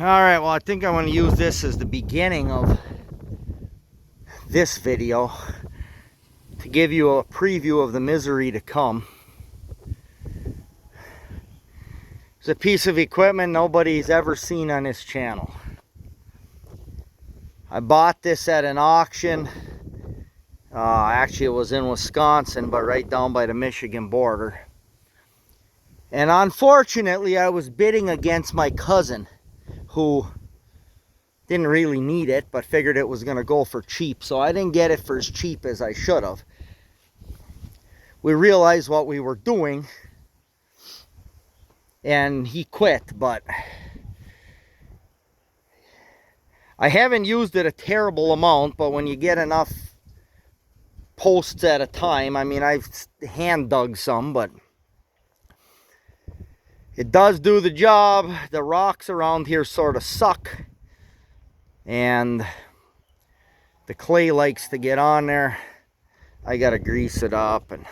Alright, well, I think I want to use this as the beginning of this video to give you a preview of the misery to come. It's a piece of equipment nobody's ever seen on this channel. I bought this at an auction. Actually, it was in Wisconsin, but right down by the Michigan border. And unfortunately, I was bidding against my cousin, who didn't really need it, but figured it was going to go for cheap. So I didn't get it for as cheap as I should have. We realized what we were doing, and he quit, but I haven't used it a terrible amount, but when you get enough posts at a time, I mean, I've hand dug some, but it does do the job. The rocks around here sort of suck, and the clay likes to get on there. I gotta grease it up and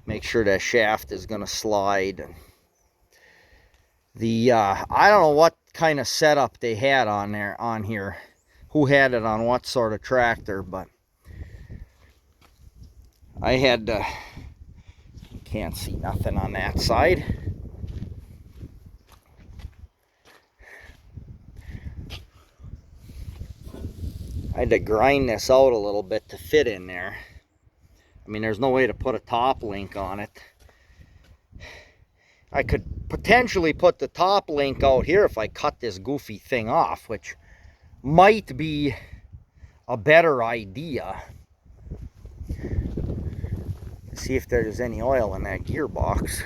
make sure that shaft is gonna slide. And the I don't know what kind of setup they had on here, who had it on what sort of tractor, but I had can't see nothing on that side. I had to grind this out a little bit to fit in there. I mean, there's no way to put a top link on it. I could potentially put the top link out here if I cut this goofy thing off, which might be a better idea. See if there's any oil in that gearbox.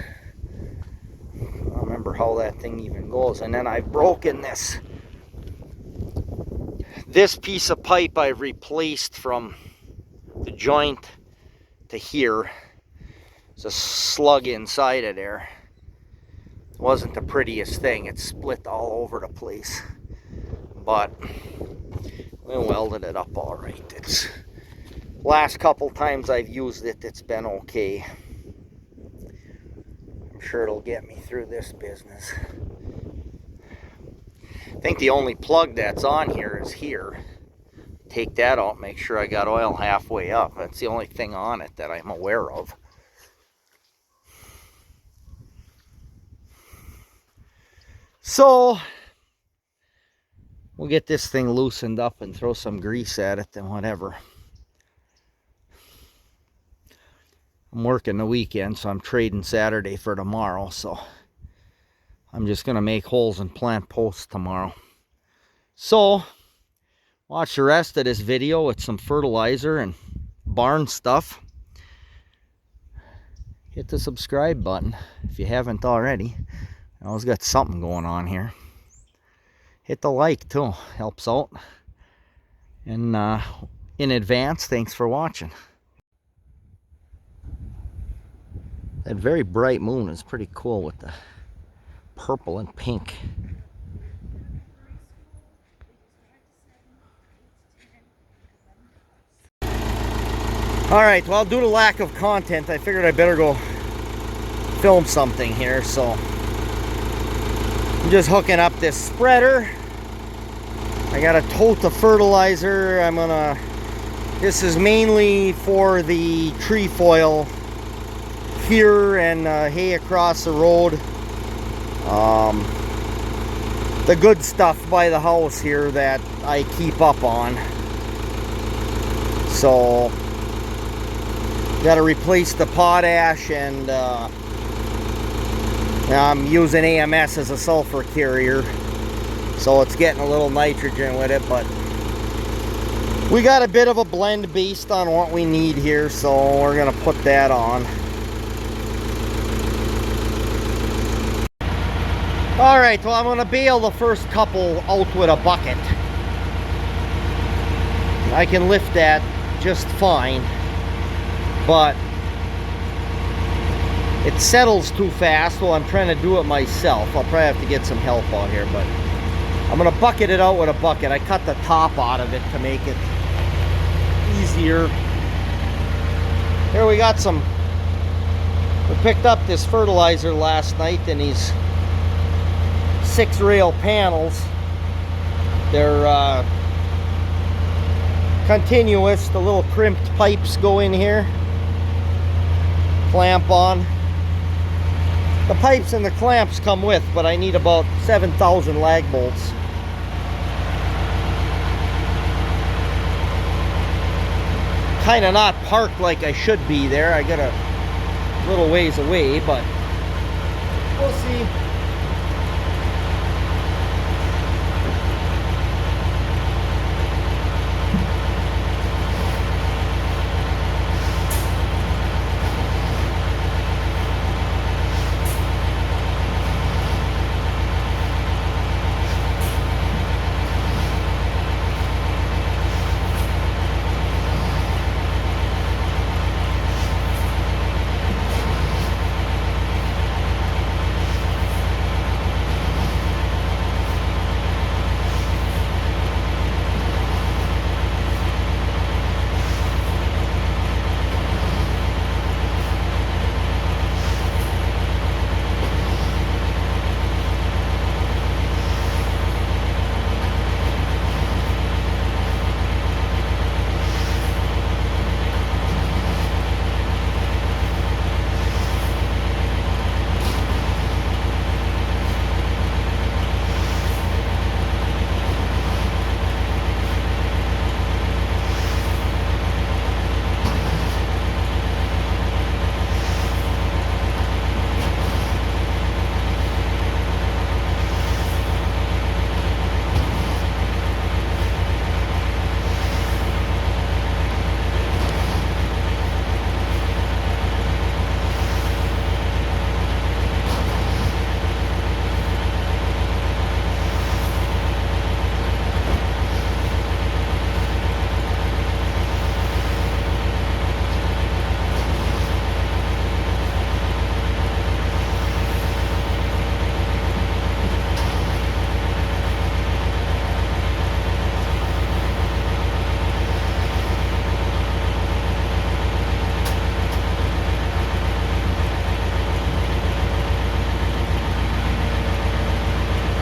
I don't remember how that thing even goes. And then I've broken this piece of pipe. I've replaced from the joint to here. There's a slug inside of there. It wasn't the prettiest thing. It split all over the place, but we welded it up all right. It's last couple times I've used it, it's been okay. I'm sure it'll get me through this business. I think the only plug that's on here is here. Take that out, make sure I got oil halfway up. That's the only thing on it that I'm aware of. So we'll get this thing loosened up and throw some grease at it and whatever. I'm working the weekend, so I'm trading Saturday for tomorrow, so I'm just going to make holes and plant posts tomorrow. So watch the rest of this video with some fertilizer and barn stuff. Hit the subscribe button if you haven't already. I always got something going on here. Hit the like too, helps out. And in advance, thanks for watching. That very bright moon is pretty cool with the purple and pink. Alright, well, due to lack of content, I figured I better go film something here, so I'm just hooking up this spreader. I gotta tote the fertilizer. This is mainly for the trefoil here and hay across the road. The good stuff by the house here that I keep up on. So got to replace the potash, and I'm using AMS as a sulfur carrier, so it's getting a little nitrogen with it, but we got a bit of a blend based on what we need here, so we're gonna put that on. Alright, well, I'm going to bail the first couple out with a bucket. I can lift that just fine, but it settles too fast, so I'm trying to do it myself. I'll probably have to get some help out here, but I'm going to bucket it out with a bucket. I cut the top out of it to make it easier. Here we got some, we picked up this fertilizer last night in these 6 rail panels. They're continuous. The little crimped pipes go in here, clamp on. The pipes and the clamps come with, but I need about 7,000 lag bolts. Kind of not parked like I should be there. I got a little ways away, but we'll see.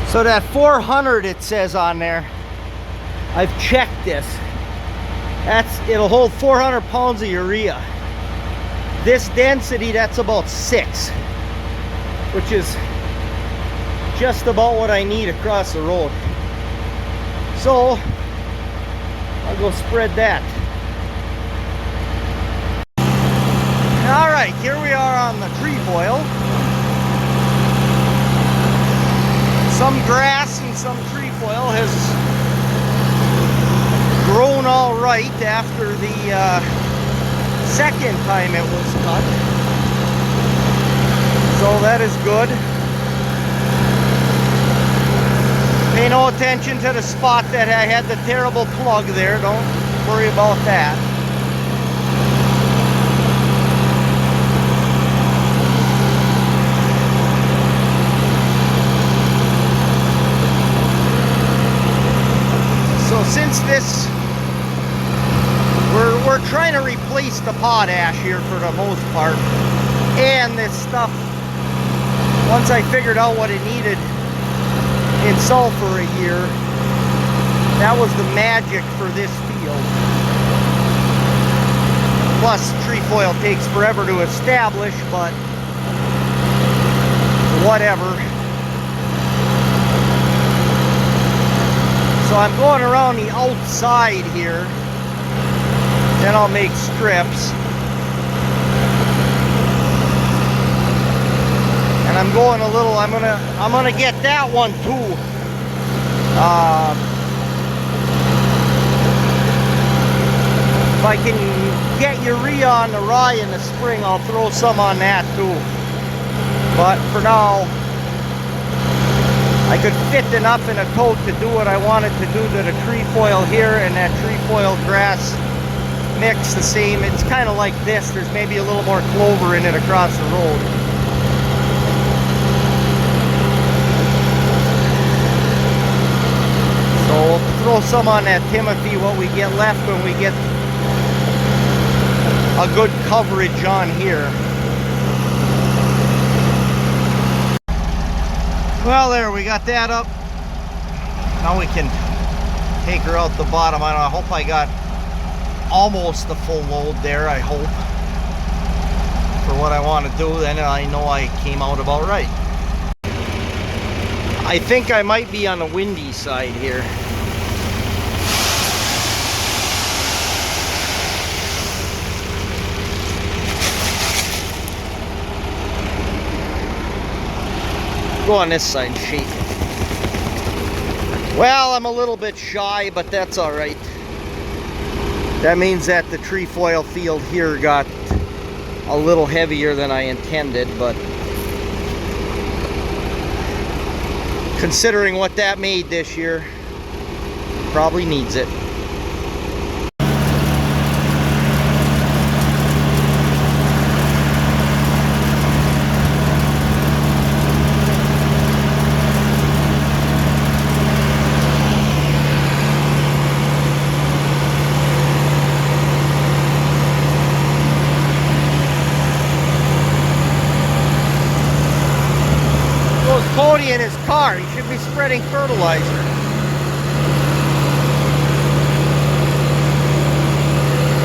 So that 400 it says on there, I've checked this. It'll hold 400 pounds of urea. This density, that's about 6, which is just about what I need across the road. So I'll go spread that. All right, here we are on the trefoil. Some grass and some trefoil has grown all right after the second time it was cut. So that is good. Pay no attention to the spot that I had the terrible plug there. Don't worry about that. So since this, we're trying to replace the potash here for the most part, and this stuff, once I figured out what it needed in sulfur a year, that was the magic for this field. Plus trefoil takes forever to establish, but whatever. So I'm going around the outside here, then I'll make strips. And I'm going a little, I'm gonna get that one too. If I can get urea on the rye in the spring, I'll throw some on that too. But for now, I could fit enough in a tote to do what I wanted to do to the trefoil here, and that trefoil grass mix the same. It's kind of like this. There's maybe a little more clover in it across the road. So we'll throw some on that Timothy, what we get left when we get a good coverage on here. Well, there, we got that up. Now we can take her out the bottom. I hope I got almost the full load there, I hope, for what I want to do. Then I know I came out about right. I think I might be on the windy side here. Go on this side and shake it. Well, I'm a little bit shy, but that's all right. That means that the trefoil field here got a little heavier than I intended, but considering what that made this year, probably needs it. Cody in his car, he should be spreading fertilizer.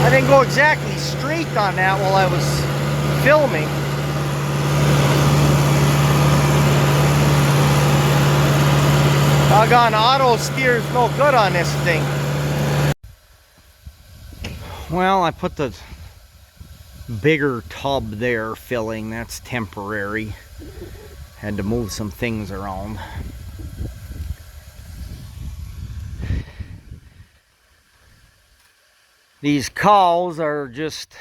I didn't go exactly straight on that while I was filming. Doggone auto steer's no good on this thing. Well, I put the bigger tub there filling, that's temporary. Had to move some things around. These cows are just,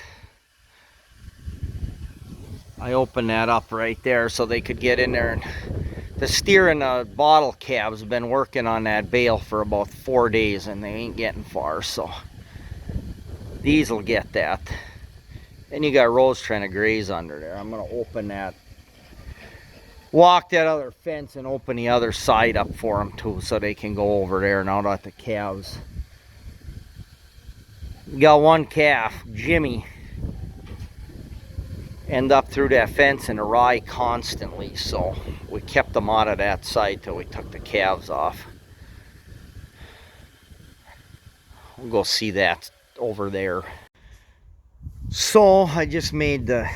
I opened that up right there so they could get in there. And the steer and the bottle calves have been working on that bale for about 4 days and they ain't getting far, so these will get that. And you got Rose trying to graze under there. I'm gonna open that, walk that other fence and open the other side up for them too, so they can go over there now that the calves. We got one calf, Jimmy, end up through that fence in a rye constantly, so we kept them out of that side till we took the calves off. We'll go see that over there. So I just made the,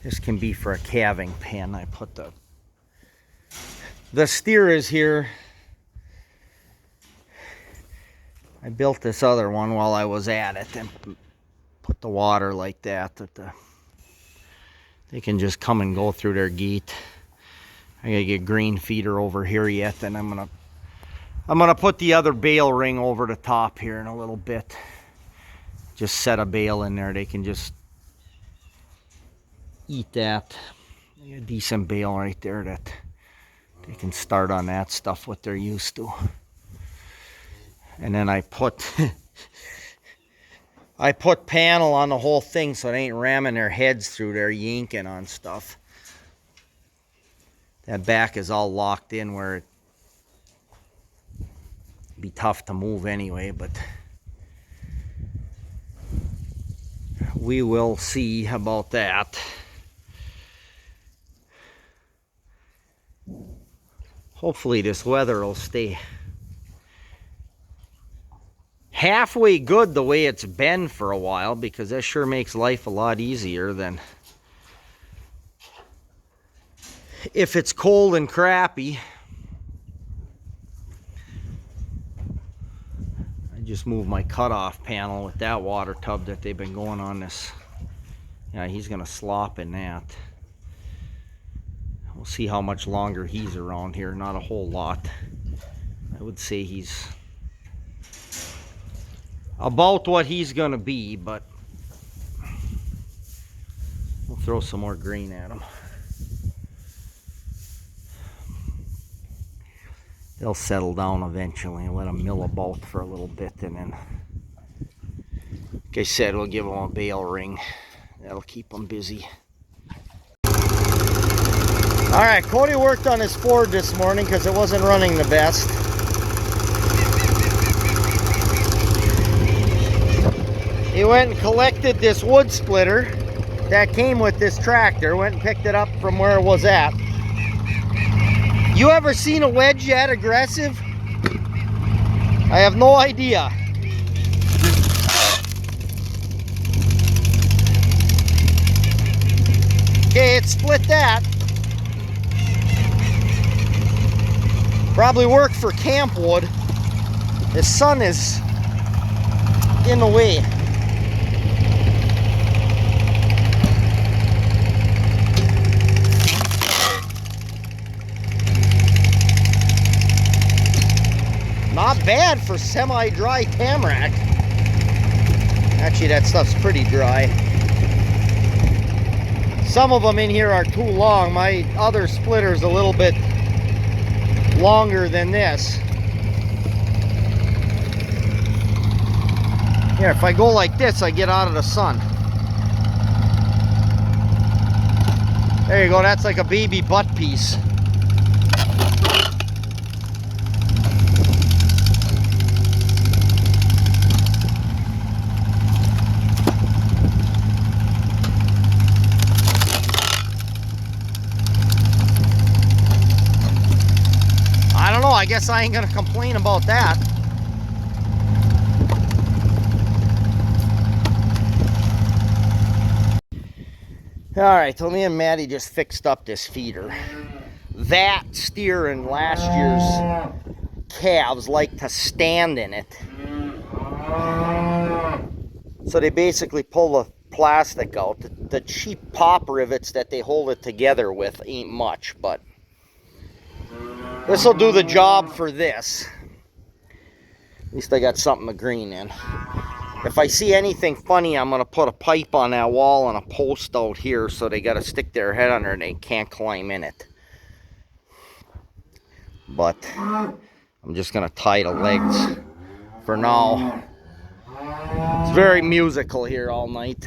this can be for a calving pen. I put the steer is here. I built this other one while I was at it and put the water like that they can just come and go through their gate. I gotta get green feeder over here yet, and I'm gonna put the other bale ring over the top here in a little bit. Just set a bale in there, they can just eat that. A decent bale right there that they can start on that stuff what they're used to. And then I put I put panel on the whole thing so they ain't ramming their heads through there yanking on stuff. That back is all locked in where it'd be tough to move anyway, but we will see about that. Hopefully this weather will stay halfway good the way it's been for a while, because that sure makes life a lot easier than if it's cold and crappy. I just moved my cutoff panel with that water tub that they've been going on this. Yeah, he's gonna slop in that. We'll see how much longer he's around here. Not a whole lot. I would say he's about what he's gonna be, but we'll throw some more green at him. They'll settle down eventually and let them mill about for a little bit, and then, like I said, we'll give them a bale ring. That'll keep them busy. Alright, Cody worked on his Ford this morning because it wasn't running the best. He went and collected this wood splitter that came with this tractor. Went and picked it up from where it was at. You ever seen a wedge that aggressive? I have no idea. Okay, it split that. Probably worked for camp wood. The sun is in the way. Not bad for semi-dry tamarack. Actually, that stuff's pretty dry. Some of them in here are too long. My other splitter's a little bit longer than this. Here, if I go like this, I get out of the sun. There you go, that's like a baby butt piece. I don't know, I guess I ain't gonna complain about that. Alright, so me and Maddie just fixed up this feeder. That steer and last year's calves like to stand in it. So they basically pull the plastic out. The cheap pop rivets that they hold it together with ain't much, but this will do the job for this. At least I got something to green in. If I see anything funny, I'm going to put a pipe on that wall and a post out here so they got to stick their head under and they can't climb in it. But I'm just going to tie the legs for now. It's very musical here all night.